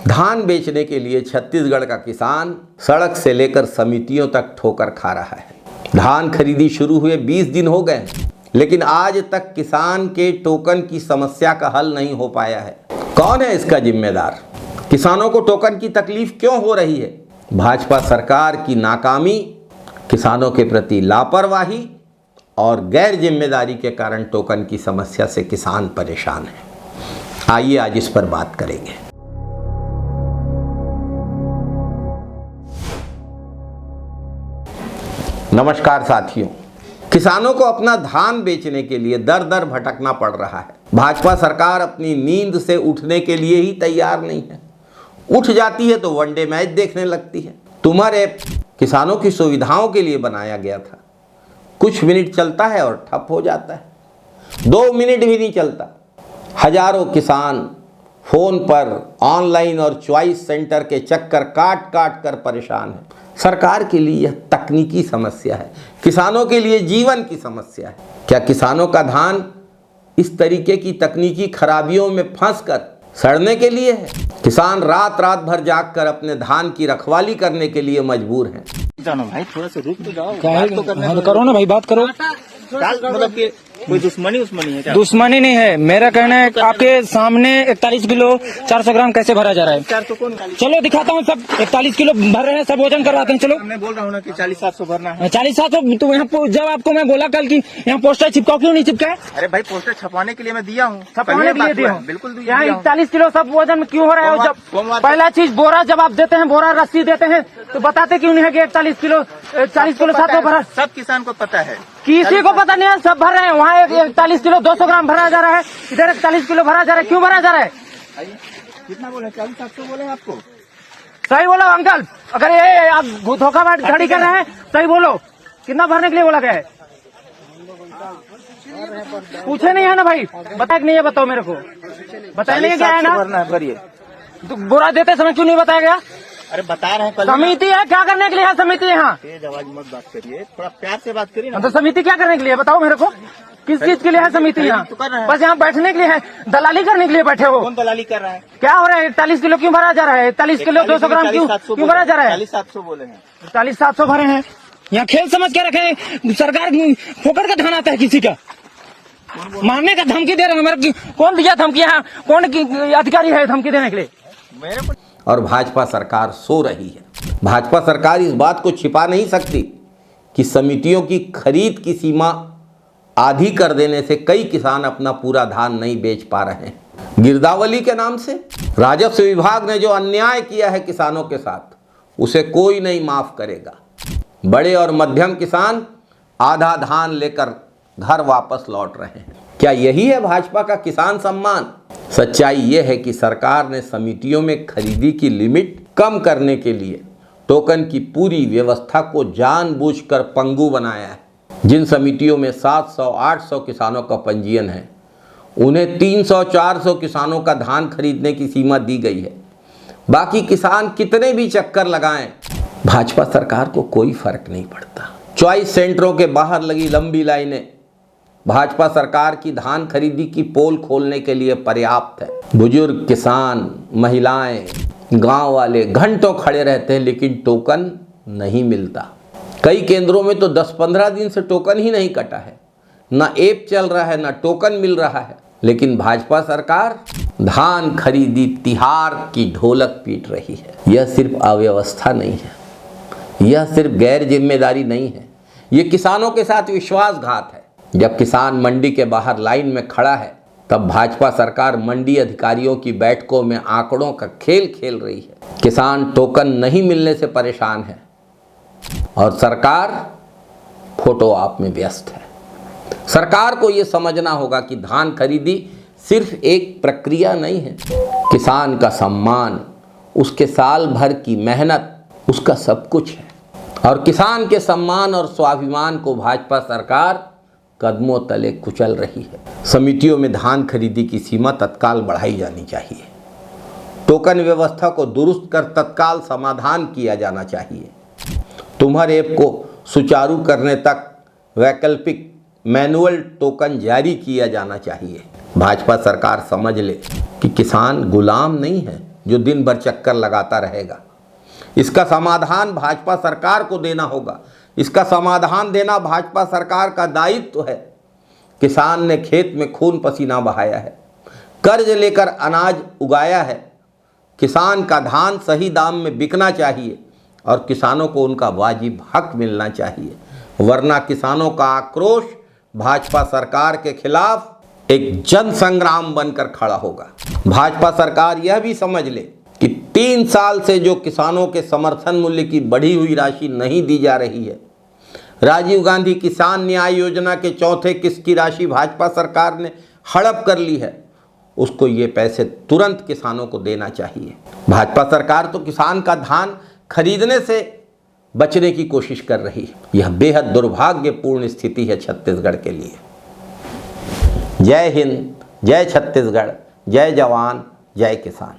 धान बेचने के लिए छत्तीसगढ़ का किसान सड़क से लेकर समितियों तक ठोकर खा रहा है। धान खरीदी शुरू हुए 20 दिन हो गए, लेकिन आज तक किसान के टोकन की समस्या का हल नहीं हो पाया है। कौन है इसका जिम्मेदार? किसानों को टोकन की तकलीफ क्यों हो रही है? भाजपा सरकार की नाकामी, किसानों के प्रति लापरवाही और गैर जिम्मेदारी के कारण टोकन की समस्या से किसान परेशान है। आइए आज इस पर बात करेंगे। नमस्कार साथियों, किसानों को अपना धान बेचने के लिए दर दर भटकना पड़ रहा है। भाजपा सरकार अपनी नींद से उठने के लिए ही तैयार नहीं है। उठ जाती है तो वनडे मैच देखने लगती है। तुम्हारे ऐप किसानों की सुविधाओं के लिए बनाया गया था। कुछ मिनट चलता है और ठप हो जाता है। 2 मिनट भी नहीं चलता। हजारों किसान फोन पर ऑनलाइन और चॉइस सेंटर के चक्कर काट काट कर परेशान है। सरकार के लिए यह तकनीकी समस्या है, किसानों के लिए जीवन की समस्या है। क्या किसानों का धान इस तरीके की तकनीकी खराबियों में फंसकर सड़ने के लिए है? किसान रात रात भर जागकर अपने धान की रखवाली करने के लिए मजबूर हैं। जानो भाई, थोड़ा सा रुक तो जाओ। बात तो करने तो करो ना भाई, बात करो। मतलब कि कोई दुश्मनी है क्या? दुश्मनी नहीं है। मेरा कहना है आपके सामने 41 किलो 400 ग्राम कैसे भरा जा रहा है? 400 कौन? चलो दिखाता हूँ। सब 41 किलो भर रहे हैं, सब वजन करवाते हैं। चलो, मैं बोल रहा हूँ ना कि 40-700 भरना है। 40-700 तो यहाँ जब आपको मैं बोला कल की यहाँ पोस्टर चिपकाओ, क्यों नहीं चिपका? अरे भाई, पोस्टर छपवाने के लिए मैं दिया हूँ। छपवाने के लिए दिया हूँ, बिल्कुल। यहाँ 41 किलो सब वजन में क्यों हो रहा है? जब पहला चीज बोरा जब आप देते हैं, बोरा रस्सी देते हैं, तो बताते क्यों नहीं है कि 40 किलो 700 भरा? सब किसान को पता है। किसी को पता नहीं है, सब भर रहे हैं। वहाँ 41 किलो 200 ग्राम भरा जा रहा है, इधर 41 किलो भरा जा रहा है। क्यों भरा जा रहा है? कितना बोले? 40-700 बोले आपको? सही बोलो अंकल। अगर ये आप धोखाबाज खड़ी कर रहे हैं, सही बोलो। कितना भरने के लिए बोला गया है? पूछे नहीं है ना भाई? बताया नहीं है? बताओ मेरे को। बताया नहीं क्या है ना? भरना है, भरिए। तो बोरा देते समय क्यों नहीं बताया गया? अरे बता रहे हैं। समिति है, क्या करने के लिए है समिति यहाँ? तेज आवाज मत बात करिए, थोड़ा प्यार से बात करिए ना। तो समिति क्या करने के लिए बताओ मेरे को? किस चीज के लिए है समिति यहाँ? बस यहाँ बैठने के लिए है, दलाली करने के लिए बैठे हो? कौन दलाली कर रहा है? क्या हो रहा है? 41 किलो क्यों भरा जा रहा है? 41 किलो 200 ग्राम क्यों भरा जा रहा है? 40-700 बोले हैं। 40-700 भरे हैं। यहाँ खेल समझ के रखे। सरकार फोकट का धान आता है किसी का, मारने का धमकी दे रहे हैं। मेरे कौन दिया धमकी? यहाँ कौन अधिकारी है धमकी देने के लिए? मेरे को और भाजपा सरकार सो रही है। भाजपा सरकार इस बात को छिपा नहीं सकती कि समितियों की खरीद की सीमा आधी कर देने से कई किसान अपना पूरा धान नहीं बेच पा रहे हैं। गिरदावली के नाम से राजस्व विभाग ने जो अन्याय किया है किसानों के साथ, उसे कोई नहीं माफ करेगा। बड़े और मध्यम किसान आधा धान लेकर घर वापस लौट रहे हैं। क्या यही है भाजपा का किसान सम्मान? सच्चाई यह है कि सरकार ने समितियों में खरीदी की लिमिट कम करने के लिए टोकन की पूरी व्यवस्था को जानबूझकर पंगु बनाया है। जिन समितियों में 700-800 किसानों का पंजीयन है, उन्हें 300-400 किसानों का धान खरीदने की सीमा दी गई है। बाकी किसान कितने भी चक्कर लगाएं, भाजपा सरकार को कोई फर्क नहीं पड़ता। चॉइस सेंटरों के बाहर लगी लंबी लाइनें भाजपा सरकार की धान खरीदी की पोल खोलने के लिए पर्याप्त है। बुजुर्ग, किसान, महिलाएं, गांव वाले घंटों खड़े रहते हैं, लेकिन टोकन नहीं मिलता। कई केंद्रों में तो 10-15 दिन से टोकन ही नहीं कटा है। ना ऐप चल रहा है, ना टोकन मिल रहा है। लेकिन भाजपा सरकार धान खरीदी तिहार की ढोलक पीट रही है। यह सिर्फ अव्यवस्था नहीं है, यह सिर्फ गैर जिम्मेदारी नहीं है, यह किसानों के साथ विश्वासघात है। जब किसान मंडी के बाहर लाइन में खड़ा है, तब भाजपा सरकार मंडी अधिकारियों की बैठकों में आंकड़ों का खेल खेल रही है। किसान टोकन नहीं मिलने से परेशान है और सरकार फोटो आप में व्यस्त है। सरकार को यह समझना होगा कि धान खरीदी सिर्फ एक प्रक्रिया नहीं है। किसान का सम्मान, उसके साल भर की मेहनत, उसका सब कुछ है। और किसान के सम्मान और स्वाभिमान को भाजपा सरकार कदमों तले कुचल रही है। समितियों में धान खरीदी की सीमा तत्काल बढ़ाई जानी चाहिए। टोकन व्यवस्था को दुरुस्त कर तत्काल समाधान किया जाना चाहिए। तुम्हारे ऐप को सुचारू करने तक वैकल्पिक मैनुअल टोकन जारी किया जाना चाहिए। भाजपा सरकार समझ ले कि किसान गुलाम नहीं है, जो दिन भर चक्कर लगाता रहेगा। इसका समाधान भाजपा सरकार को देना होगा। इसका समाधान देना भाजपा सरकार का दायित्व है। किसान ने खेत में खून पसीना बहाया है, कर्ज लेकर अनाज उगाया है। किसान का धान सही दाम में बिकना चाहिए और किसानों को उनका वाजिब हक मिलना चाहिए, वरना किसानों का आक्रोश भाजपा सरकार के खिलाफ एक जन संग्राम बनकर खड़ा होगा। भाजपा सरकार यह भी समझ ले कि 3 साल से जो किसानों के समर्थन मूल्य की बढ़ी हुई राशि नहीं दी जा रही है, राजीव गांधी किसान न्याय योजना के चौथे किस्त की राशि भाजपा सरकार ने हड़प कर ली है, उसको ये पैसे तुरंत किसानों को देना चाहिए। भाजपा सरकार तो किसान का धान खरीदने से बचने की कोशिश कर रही है। यह बेहद दुर्भाग्यपूर्ण स्थिति है छत्तीसगढ़ के लिए। जय हिंद, जय छत्तीसगढ़, जय जवान, जय किसान।